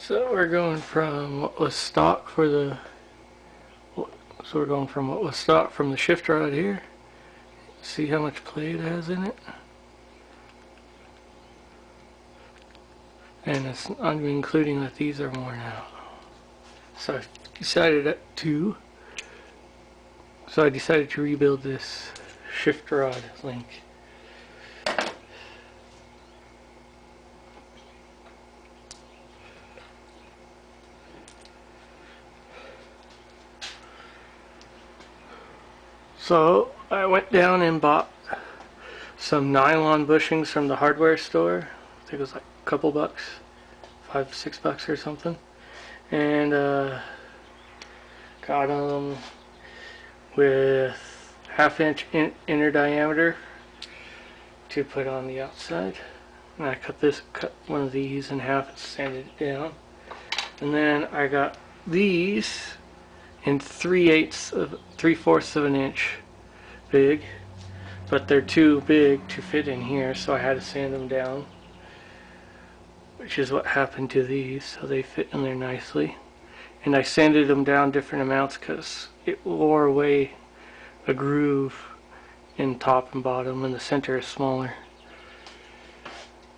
So we're going from what was stock for the from the shift rod here. See how much play it has in it, and I'm including that these are worn out. So I decided to rebuild this shift rod link. So I went down and bought some nylon bushings from the hardware store. I think it was like a couple bucks, $5-6 or something, and got them with 1/2 inch inner diameter to put on the outside. And I cut one of these in half and sanded it down. And then I got these in 3/4 of an inch big, but they're too big to fit in here, so I had to sand them down, which is what happened to these, so they fit in there nicely. And I sanded them down different amounts because it wore away a groove in top and bottom, and the center is smaller.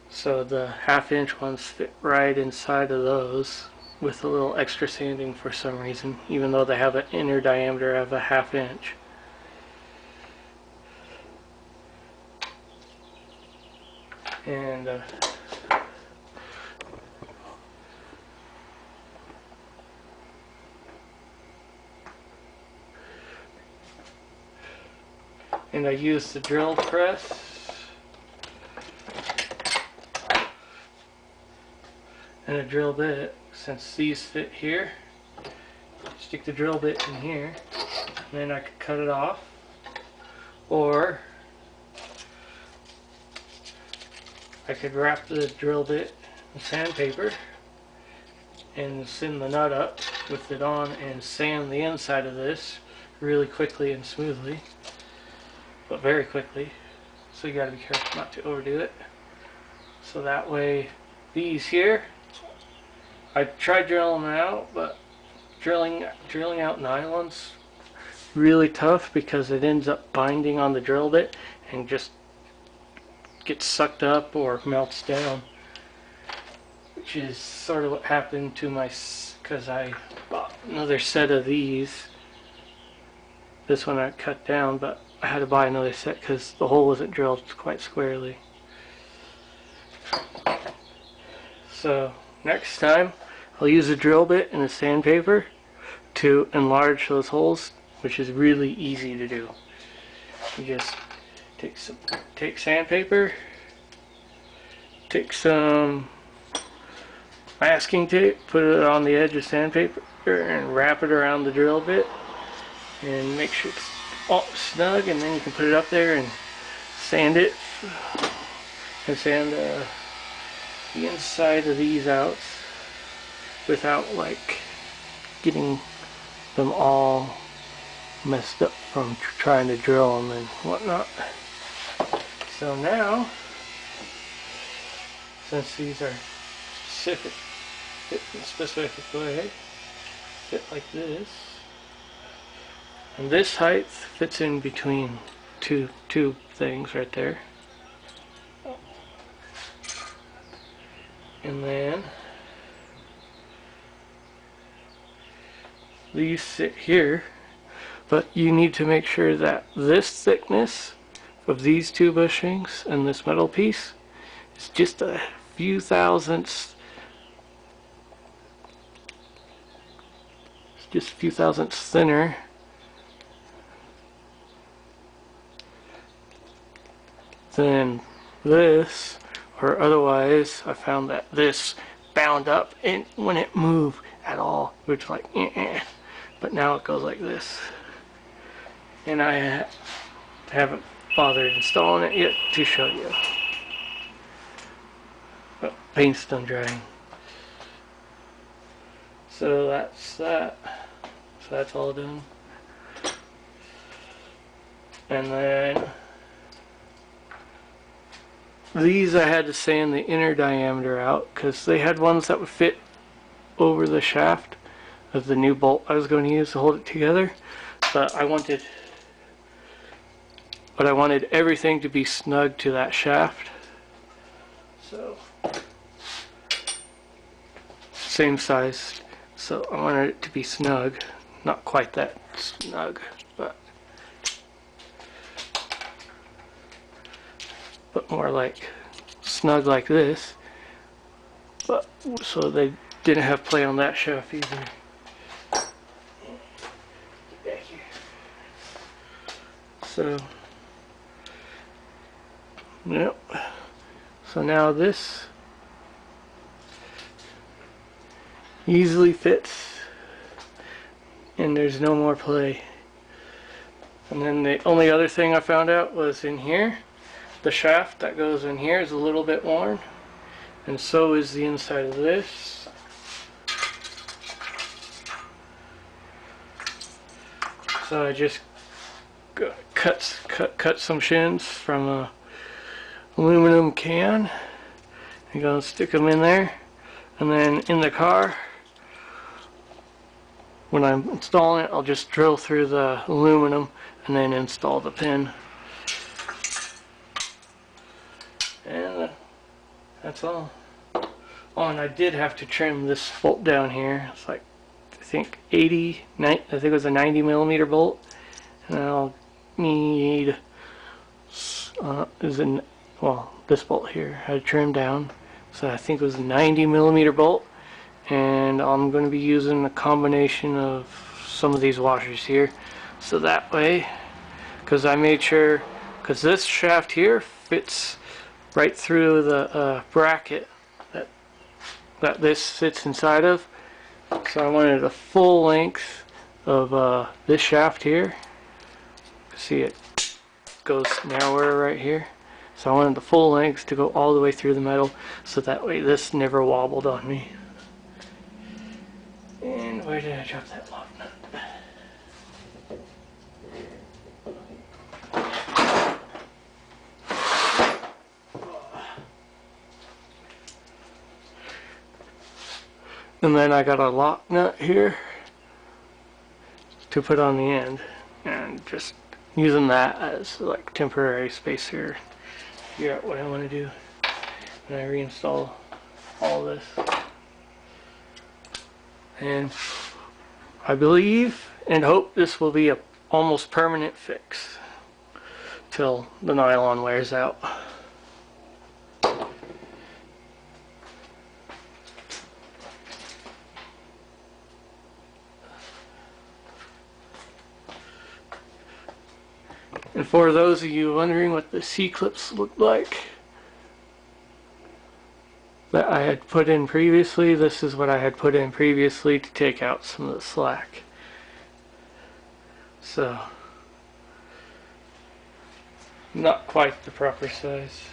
So the 1/2 inch ones fit right inside of those with a little extra sanding for some reason, even though they have an inner diameter of a 1/2 inch. And I used the drill press and a drill bit. Since these fit here, stick the drill bit in here, and then I could cut it off, or I could wrap the drill bit in sandpaper and send the nut up with it on and sand the inside of this really quickly and smoothly, but very quickly, so you got to be careful not to overdo it. So that way, these here, I tried drilling them out, but drilling out nylon's really tough because it ends up binding on the drill bit and just gets sucked up or melts down, which is sort of what happened to because I bought another set of these. This one I cut down, but I had to buy another set because the hole wasn't drilled quite squarely. So next time I'll use a drill bit and a sandpaper to enlarge those holes, which is really easy to do. You just take sandpaper, take some masking tape, put it on the edge of sandpaper, and wrap it around the drill bit, and make sure it's all snug, and then you can put it up there and sand it, and sand the inside of these out without like getting them all messed up from trying to drill them and whatnot. So now, since these are fit in a specific way, fit like this, and this height fits in between two things right there, and then these sit here, but you need to make sure that this thickness of these two bushings and this metal piece is just a few thousandths, thinner than this, or otherwise I found that this bound up and when it moved at all, which like but now it goes like this, and I haven't bothered installing it yet to show you. Oh, paint's done drying. So that's that. So that's all done. And then these I had to sand the inner diameter out because they had ones that would fit over the shaft of the new bolt I was going to use to hold it together, but I wanted everything to be snug to that shaft. So same size, so I wanted it to be snug, not quite that snug, but more like snug like this, but so they didn't have play on that shaft either. Back here. So yep. So now this easily fits and there's no more play. And then the only other thing I found out was in here, the shaft that goes in here is a little bit worn, and so is the inside of this. So I just cut some shins from a aluminum can. I'm gonna stick them in there, and then in the car, when I'm installing it, I'll just drill through the aluminum and then install the pin. And that's all. Oh, and I did have to trim this bolt down here. It's like, I think I think it was a 90mm bolt, and I'll need this bolt here I had to trim down, so I think it was a 90mm bolt, and I'm going to be using a combination of some of these washers here, so that way, because I made sure, because this shaft here fits right through the bracket that this sits inside of, so I wanted the full length of this shaft here. See, it goes narrower right here, so I wanted the full length to go all the way through the metal, so that way this never wobbled on me. And where did I drop that lock nut? And then I got a lock nut here to put on the end, and just using that as like temporary spacer, figure out what I want to do. And I reinstall all this, and I believe and hope this will be a almost permanent fix till the nylon wears out. And for those of you wondering what the C-clips look like that I had put in previously, this is what I had put in previously to take out some of the slack. So, not quite the proper size.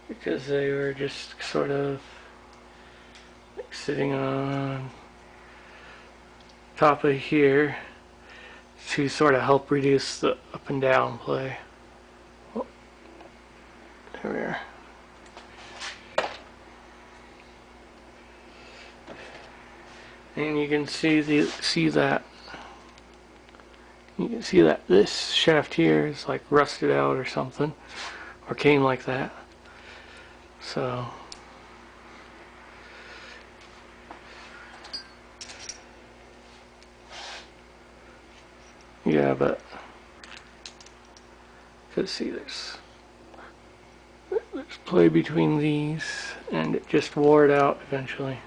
Because they were just sort of sitting on top of here to sort of help reduce the up and down play. Oh, there we are. And you can see that this shaft here is like rusted out or something, or came like that. So yeah, but you can see there's play between these, and it just wore it out eventually.